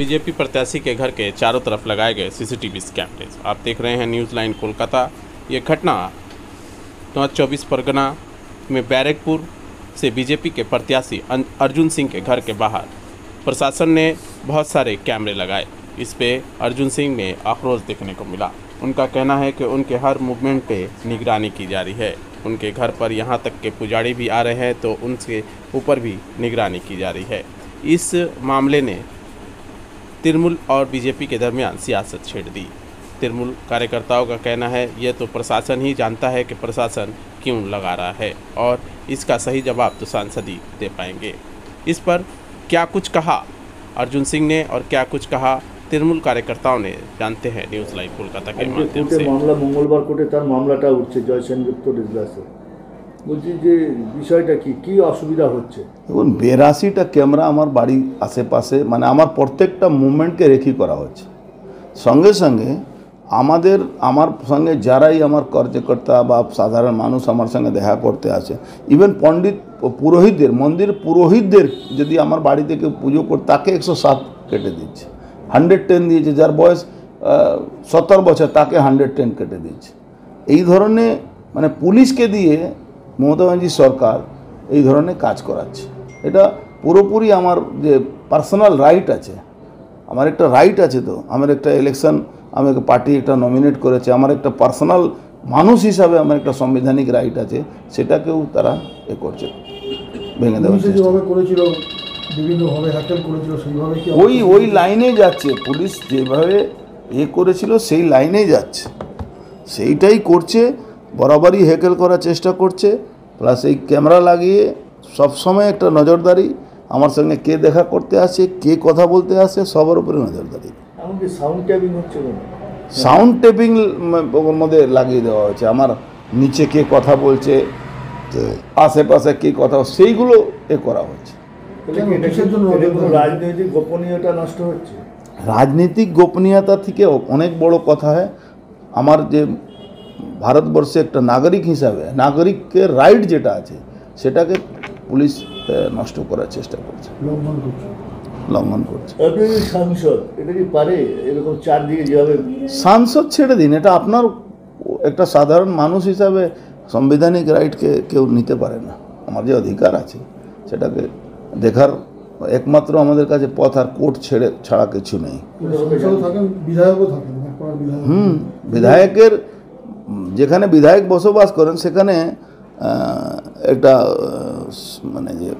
BJP प्रत्याशी के घर के चारों तरफ लगाए गए सीसीटीवी कैमरे। आप देख रहे हैं न्यूज़ लाइन कोलकाता। ये घटना नॉर्थ 24 परगना में बैरकपुर से बीजेपी के प्रत्याशी अर्जुन सिंह के घर के बाहर प्रशासन ने बहुत सारे कैमरे लगाए। इस पे अर्जुन सिंह में आक्रोश देखने को मिला। उनका कहना है कि उनके हर मूवमेंट पे निगरानी की जा रही है। उनके घर पर यहाँ तक के पुजारी भी आ रहे हैं तो उनके ऊपर भी निगरानी की जा रही है। इस मामले ने तृणमूल और बीजेपी के दरमियान सियासत छेड़ दी। तृणमूल कार्यकर्ताओं का कहना है ये तो प्रशासन ही जानता है कि प्रशासन क्यों लगा रहा है और इसका सही जवाब तो सांसद ही दे पाएंगे। इस पर क्या कुछ कहा अर्जुन सिंह ने और क्या कुछ कहा तृणमूल कार्यकर्ताओं ने, जानते हैं न्यूज़ लाइव कोलकाता के माध्यम से। मामला मंगलवार कोर्टे तार मामलाटा उठছে জয় সেনগুপ্ত রেজলাসে। বলছি যে বিষয়টা কি অসুবিধা হচ্ছে? দেখুন 82টা ক্যামেরা আমার বাড়ির আশেপাশে, মানে আমার প্রত্যেকটা মুভমেন্টকে রেখি করা হচ্ছে। সঙ্গে সঙ্গে আমার সঙ্গে যারাই আমার কার্যকর্তা বা সাধারণ মানুষ আমার সঙ্গে দেখা করতে আসে, ইভেন পণ্ডিত পুরোহিতদের, মন্দির পুরোহিতদের যদি আমার বাড়ি থেকে পুজো করে তাকে 107 কেটে দিচ্ছে, 110 দিয়েছে। যার বয়স 70 বছর তাকে 110 কেটে দিচ্ছে। এই ধরনের মানে পুলিশকে দিয়ে মমতা ব্যানার্জি সরকার এই ধরনের কাজ করাচ্ছে। এটা পুরোপুরি আমার যে পার্সোনাল রাইট আছে, আমার একটা রাইট আছে, তো আমার একটা ইলেকশন, আমাকে পার্টি একটা নমিনেট করেছে, আমার একটা পার্সোনাল মানুষ হিসাবে আমার একটা সাংবিধানিক রাইট আছে, সেটাকেও তারা করছে, ভেঙে দেওয়ার চেষ্টা করেছিল, বিভিন্নভাবে হ্যাকেল করেছিল। সেইভাবে ওই লাইনে যাচ্ছে পুলিশ, যেভাবে করেছিল সেই লাইনেই যাচ্ছে, সেইটাই করছে। বরাবরই হ্যাকেল করার চেষ্টা করছে, প্লাস এই ক্যামেরা লাগিয়ে সবসময় একটা নজরদারি, আমার সঙ্গে কে দেখা করতে আসে, কে কথা বলতে আসে, সবার উপরে নজরদারি। সাউন্ড ট্যাপিং হচ্ছে, সাউন্ড ট্যাপিং ওর মধ্যে লাগিয়ে দেওয়া হয়েছে। আমার নিচে কে কথা বলছে, আশেপাশে কে কথা, সেইগুলো করা হচ্ছে। রাজনৈতিক গোপনীয়তা নষ্ট হচ্ছে। রাজনৈতিক গোপনীয়তা থেকে অনেক বড় কথা হয় আমার যে ভারতবর্ষে একটা নাগরিক হিসাবে নাগরিকের রাইট যেটা আছে সেটাকে পুলিশ নষ্ট করার চেষ্টা করছে, লঙ্ঘন করছে। সাংসদ এটা কি পারে এরকম চারদিকে যেভাবে? সাংসদ ছেড়ে দিন, এটা আপনার একটা সাধারণ মানুষ হিসাবে সাংবিধানিক রাইটকে কেউ নিতে পারে না। আমার যে অধিকার আছে সেটাকে দেখার একমাত্র আমাদের কাছে পথ, আর কোর্ট ছাড়া কিছু নেই। বিধায়কের যেখানে বিধায়ক বসবাস করেন সেখানে একটা মানে যে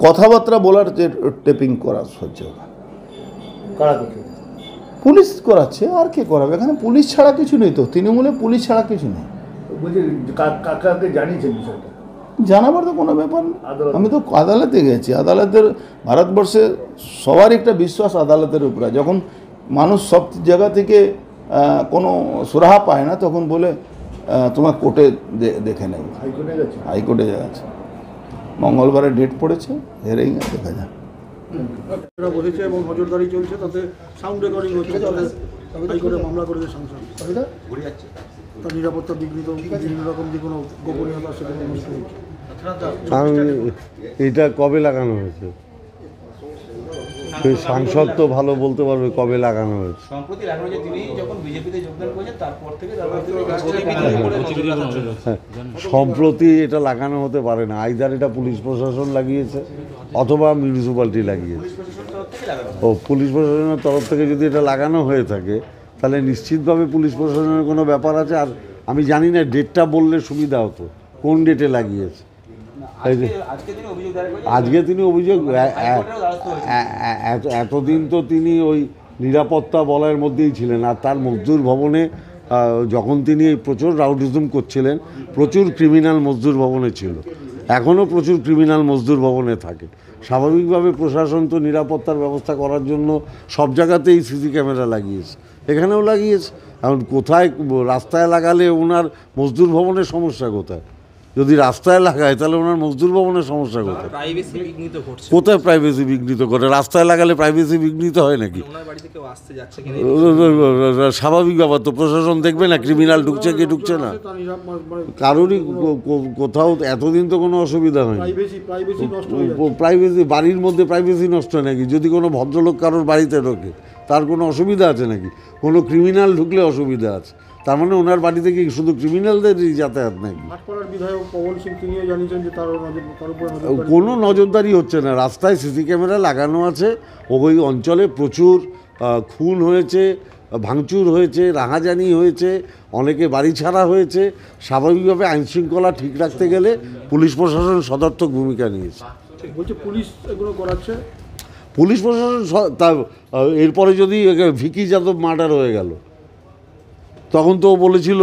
কথাবার্তা বলার যে টেপিং করা হচ্ছে, পুলিশ করাচ্ছে। আর কে করাবে? এখানে পুলিশ ছাড়া কিছু নেই, তো তৃণমূলে পুলিশ ছাড়া কিছু নেই। জানিয়েছেন বিষয়টা? জানাবার তো কোনো ব্যাপার না। আমি তো আদালতে গেছি, আদালতের ভারতবর্ষে সবার একটা বিশ্বাস আদালতের উপরে। যখন মানুষ সব জায়গা থেকে কোনো সুরাহা পায় না তখন বলে তোমার কোর্টে দেখে নেব। হাইকোর্টে যাচ্ছে, মঙ্গলবারে ডেট পড়েছে, হেরেই দেখা যায়। বসেছে এবং নজরদারি চলছে, তাতে সাউন্ড রেকর্ডিং হচ্ছে, হাইকোর্টে মামলা করেছে সাংসদ। তার নিরাপত্তা বিঘ্নিত, বিভিন্ন রকম যে কোনো গোপনীয়তা সেখানে নষ্ট হচ্ছে। এটা কবে লাগানো হয়েছে? সেই সাংসদ তো ভালো বলতে পারবে কবে লাগানো হয়েছে। সম্প্রতি লাগানো হয়েছে, তিনি যখন বিজেপিতে যোগদান করেছেন তারপর থেকে সম্প্রতি এটা লাগানো হতে পারে না। আইদার এটা পুলিশ প্রশাসন লাগিয়েছে অথবা মিউনিসিপ্যালিটি লাগিয়েছে। ও পুলিশ প্রশাসনের তরফ থেকে যদি এটা লাগানো হয়ে থাকে তাহলে নিশ্চিতভাবে পুলিশ প্রশাসনের কোনো ব্যাপার আছে। আর আমি জানি না, ডেটটা বললে সুবিধা হতো, কোন ডেটে লাগিয়েছে। আজকে তিনি অভিযোগ, এতদিন তো তিনি ওই নিরাপত্তা বলয়ের মধ্যেই ছিলেন। আর তার মজদুর ভবনে যখন তিনি প্রচুর রাউডিজম করছিলেন, প্রচুর ক্রিমিনাল মজদুর ভবনে ছিল, এখনও প্রচুর ক্রিমিনাল মজদুর ভবনে থাকে। স্বাভাবিকভাবে প্রশাসন তো নিরাপত্তার ব্যবস্থা করার জন্য সব জায়গাতেই সিসি ক্যামেরা লাগিয়েছে, এখানেও লাগিয়েছে। এখন কোথায় রাস্তায় লাগালে ওনার মজদুর ভবনের সমস্যা কোথায়? যদি রাস্তায় লাগায় তাহলে ওনার মজদুর ভবনের সমস্যা কোথায়? প্রাইভেসি বিঘ্নিত ঘটছে, কোথায় প্রাইভেসি বিঘ্নিত করে? রাস্তায় লাগালে প্রাইভেসি বিঘ্নিত হয় নাকি? ওনার বাড়িতে কেউ আসতে যাচ্ছে কিনা স্বাভাবিক ব্যাপার তো, প্রশাসন দেখবে না ক্রিমিনাল ঢুকছে কি ঢুকছে না। তার কারোরই কোথাও এতদিন তো কোনো অসুবিধা হয়নি। প্রাইভেসি নষ্ট হয়ে যাচ্ছে। প্রাইভেসি, বাড়ির মধ্যে প্রাইভেসি নষ্ট হয় নাকি? যদি কোনো ভদ্রলোক কারোর বাড়িতে ঢোকে তার কোনো অসুবিধা আছে নাকি? কোনো ক্রিমিনাল ঢুকলে অসুবিধা আছে, তার মানে ওনার বাড়িতে কি শুধু ক্রিমিনালদেরই যাতায়াত নাকি? ভাটপাড়ার বিধায়ক পবন সিং তিনিও জানিয়েছেন যে তার উপরে কোনো নজরদারি হচ্ছে না। রাস্তায় সিসি ক্যামেরা লাগানো আছে, ওই অঞ্চলে প্রচুর খুন হয়েছে, ভাঙচুর হয়েছে, রাহাজানি হয়েছে, অনেকে বাড়ি ছাড়া হয়েছে। স্বাভাবিকভাবে আইনশৃঙ্খলা ঠিক রাখতে গেলে পুলিশ প্রশাসন সদর্থক ভূমিকা নিয়েছে। বলছে পুলিশ এগুলো করাচ্ছে। পুলিশ প্রশাসন এরপরে যদি ভিকি যাদব মার্ডার হয়ে গেল তখন তো বলেছিল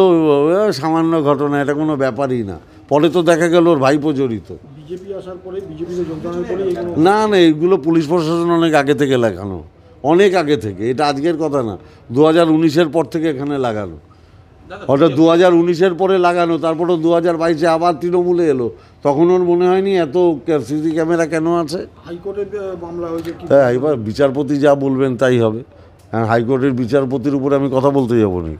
সামান্য ঘটনা, এটা কোনো ব্যাপারই না। পরে তো দেখা গেল ওর ভাইপো জড়িত। বিজেপি আসার পরে, বিজেপিতে যোগদানের পরে না না, এগুলো পুলিশ প্রশাসন অনেক আগে থেকে লাগানো, অনেক আগে থেকে। এটা আজকের কথা না, 2019-এর পর থেকে এখানে লাগানো। হঠাৎ 2019-এর পরে লাগানো, তারপরে 2022-এ আবার তৃণমূলে এলো। তখন ওর মনে হয়নি এত সিসি ক্যামেরা কেন আছে? হাইকোর্টে মামলা হয়েছে। হ্যাঁ, এবার বিচারপতি যা বলবেন তাই হবে। হ্যাঁ, হাইকোর্টের বিচারপতির উপরে আমি কথা বলতে যাবো না।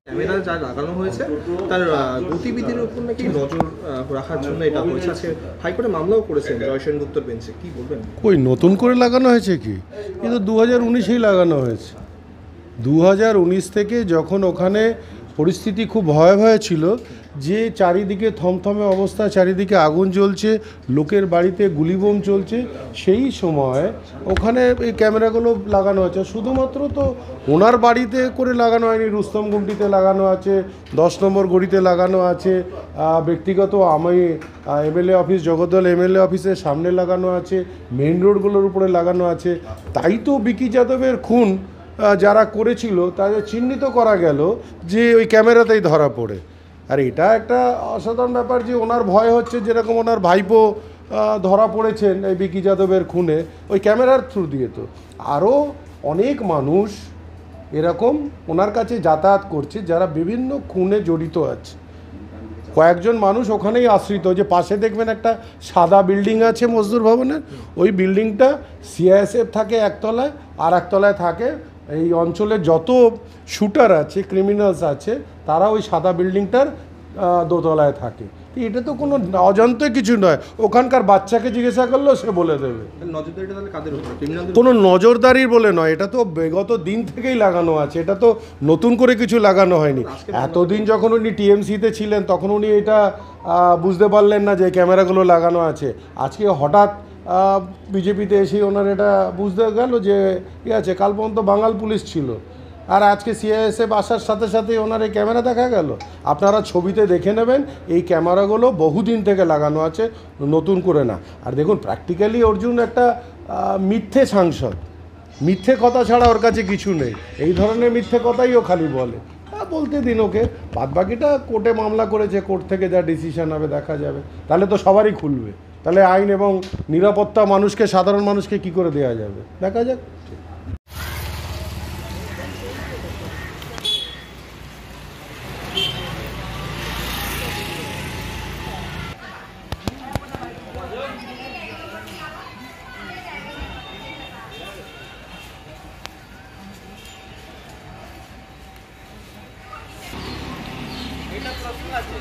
ক্যামেরা যা লাগানো হয়েছে তার গতিবিধির উপর নাকি নজর রাখার জন্য এটা হয়েছে। আজকে হাইকোর্টে মামলাও করেছেন জয় সেনগুপ্তর বেঞ্চে, কি বলবেন? কই নতুন করে লাগানো হয়েছে কি? কিন্তু 2019-এই লাগানো হয়েছে। 2019 থেকে যখন ওখানে পরিস্থিতি খুব ভয়াবহ ছিল, যে চারিদিকে থমথমে অবস্থা, চারিদিকে আগুন জ্বলছে, লোকের বাড়িতে গুলিবোম চলছে, সেই সময় ওখানে এই ক্যামেরাগুলো লাগানো আছে। শুধুমাত্র তো ওনার বাড়িতে করে লাগানো হয়নি, রুস্তম গুমটিতে লাগানো আছে, 10 নম্বর গড়িতে লাগানো আছে, ব্যক্তিগত আমি এমএলএ অফিস, জগদ্দল এমএলএ অফিসের সামনে লাগানো আছে, মেইন রোডগুলোর উপরে লাগানো আছে। তাই তো বিকি যাদবের খুন যারা করেছিল তাদের চিহ্নিত করা গেল যে ওই ক্যামেরাতেই ধরা পড়ে। আর এটা একটা অসাধারণ ব্যাপার যে ওনার ভয় হচ্ছে, যেরকম ওনার ভাইপো ধরা পড়েছেন এই বিকি যাদবের খুনে ওই ক্যামেরার থ্রু দিয়ে। তো আরও অনেক মানুষ এরকম ওনার কাছে যাতায়াত করছে যারা বিভিন্ন খুনে জড়িত আছে। কয়েকজন মানুষ ওখানেই আশ্রিত, যে পাশে দেখবেন একটা সাদা বিল্ডিং আছে মজদুর ভবনের, ওই বিল্ডিংটা সিআইএসএফ থাকে একতলায়, আর একতলায় থাকে এই অঞ্চলে যত শুটার আছে, ক্রিমিনালস আছে, তারা ওই সাদা বিল্ডিংটার দোতলায় থাকে। এটা তো কোনো অজান্তে কিছু নয়, ওখানকার বাচ্চাকে জিজ্ঞাসা করলেও সে বলে দেবে। নজরদারিটা তাহলে কাদের উপর? ক্রিমিনালদের? কোনো নজরদারির বলে নয়, এটা তো বিগত দিন থেকেই লাগানো আছে, এটা তো নতুন করে কিছু লাগানো হয়নি। এতদিন যখন উনি টিএমসিতে ছিলেন তখন উনি এটা বুঝতে পারলেন না যে ক্যামেরাগুলো লাগানো আছে। আজকে হঠাৎ বিজেপিতে এসে ওনার এটা বুঝতে গেল যে ঠিক আছে, কাল পর্যন্ত বাঙাল পুলিশ ছিল, আর আজকে সিআইএসএফ আসার সাথে সাথে ওনার এই ক্যামেরা দেখা গেল। আপনারা ছবিতে দেখে নেবেন, এই ক্যামেরাগুলো বহুদিন থেকে লাগানো আছে, নতুন করে না। আর দেখুন, প্র্যাকটিক্যালি অর্জুন একটা মিথ্যে সাংসদ, মিথ্যে কথা ছাড়া ওর কাছে কিছু নেই। এই ধরনের মিথ্যে কথাই ও খালি বলে। বলতে দিন ওকে, বাদবাকিটা কোর্টে মামলা করেছে, কোর্ট থেকে যা ডিসিশন হবে দেখা যাবে। তাহলে তো সবারই খুলবে, তাহলে আইন এবং নিরাপত্তা মানুষকে, সাধারণ মানুষকে কি করে দেওয়া যাবে, দেখা যাক। এটা প্রশ্ন আছে।